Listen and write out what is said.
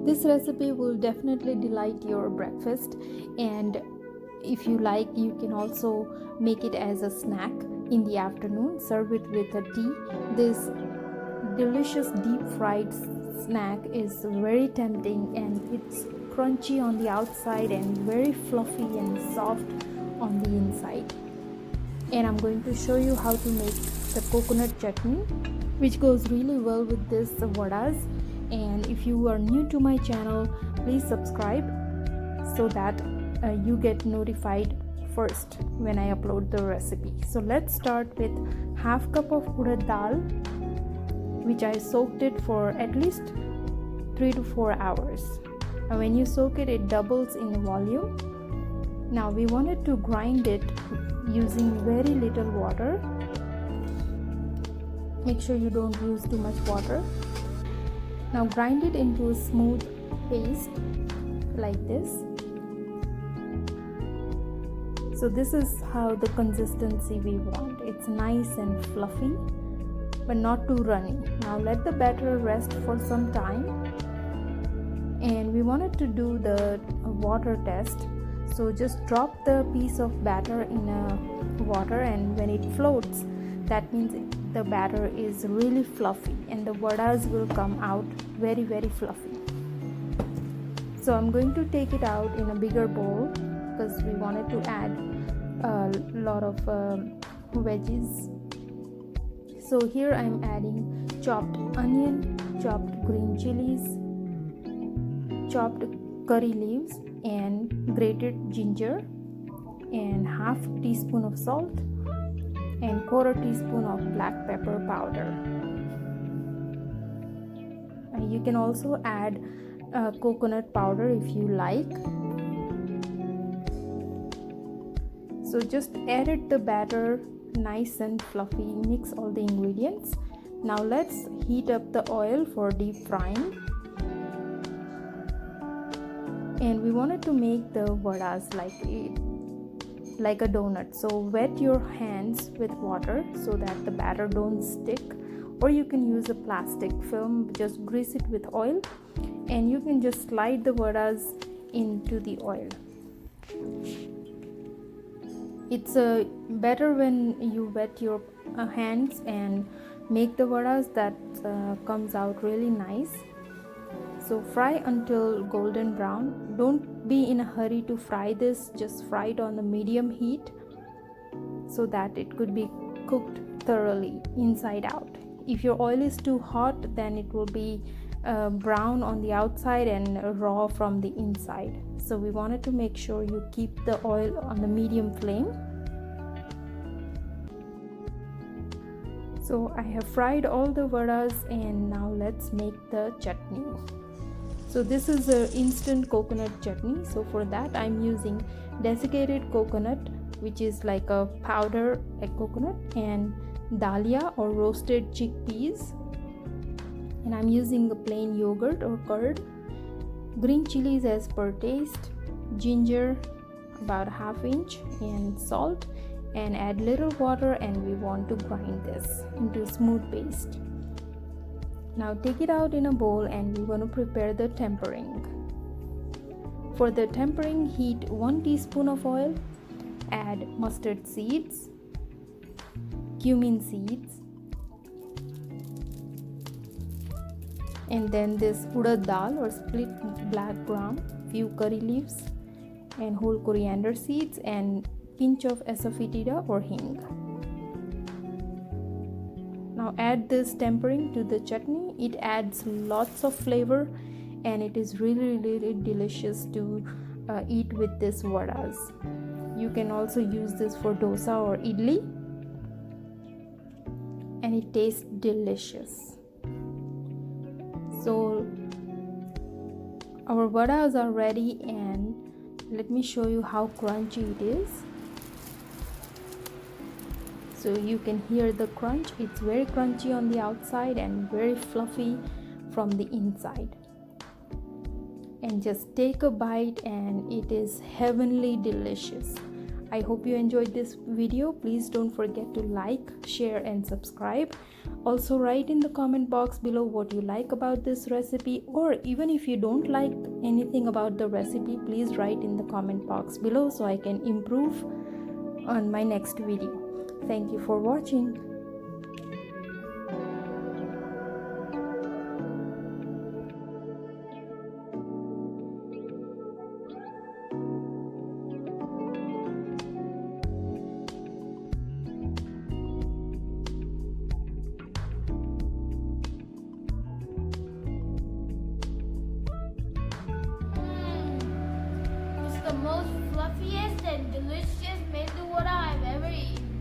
This recipe will definitely delight your breakfast, and if you like, you can also make it as a snack in the afternoon. Serve it with a tea. This delicious deep fried snack is very tempting, and it's crunchy on the outside and very fluffy and soft on the inside. And I'm going to show you how to make the coconut chutney, which goes really well with this vadas. And if you are new to my channel, please subscribe so that you get notified first when I upload the recipe. So let's start with half cup of urad dal, which I soaked it for at least 3 to 4 hours. And when you soak it, it doubles in volume. Now we wanted to grind it using very little water. Make sure you don't use too much water. Now grind it into a smooth paste like this. So this is how the consistency we want. It's nice and fluffy, but not too runny. Now let the batter rest for some time. And we wanted to do the water test. So just drop the piece of batter in water, and when it floats, that means the batter is really fluffy and the vadas will come out very, very fluffy. So I'm going to take it out in a bigger bowl because we wanted to add a lot of veggies. So here I'm adding chopped onion, chopped green chilies, chopped curry leaves, and grated ginger, and half teaspoon of salt and quarter teaspoon of black pepper powder. You can also add coconut powder if you like. So just add the batter nice and fluffy. Mix all the ingredients. Now let's heat up the oil for deep frying. And we wanted to make the vadas like a donut. So wet your hands with water so that the batter don't stick, or you can use a plastic film. Just grease it with oil and you can just slide the vadas into the oil. It's better when you wet your hands and make the vadas. That comes out really nice. So fry until golden brown. Don't be in a hurry to fry this. Just fry it on the medium heat so that it could be cooked thoroughly inside out. If your oil is too hot, then it will be brown on the outside and raw from the inside. So we wanted to make sure you keep the oil on the medium flame. So I have fried all the vadas, and now let's make the chutney. So this is an instant coconut chutney. So for that I'm using desiccated coconut, which is like a powder like coconut, and dalia or roasted chickpeas, and I'm using a plain yogurt or curd, green chilies as per taste, ginger about ½ inch, and salt, and add little water, and we want to grind this into a smooth paste. Now take it out in a bowl, and we're going to prepare the tempering. For the tempering, heat 1 teaspoon of oil, add mustard seeds, cumin seeds, and then this urad dal or split black gram, few curry leaves, and whole coriander seeds, and pinch of asafoetida or hing. Now add this tempering to the chutney. It adds lots of flavor, and it is really, really delicious to eat with this vadas. You can also use this for dosa or idli, and it tastes delicious. So our vadas are ready, and let me show you how crunchy it is. So you can hear the crunch. It's very crunchy on the outside and very fluffy from the inside. And just take a bite, and it is heavenly delicious. I hope you enjoyed this video. Please don't forget to like, share, and subscribe. Also write in the comment box below what you like about this recipe, or even if you don't like anything about the recipe, please write in the comment box below so I can improve on my next video. Thank you for watching. It's the most fluffiest and delicious Medu Vada I've ever eaten.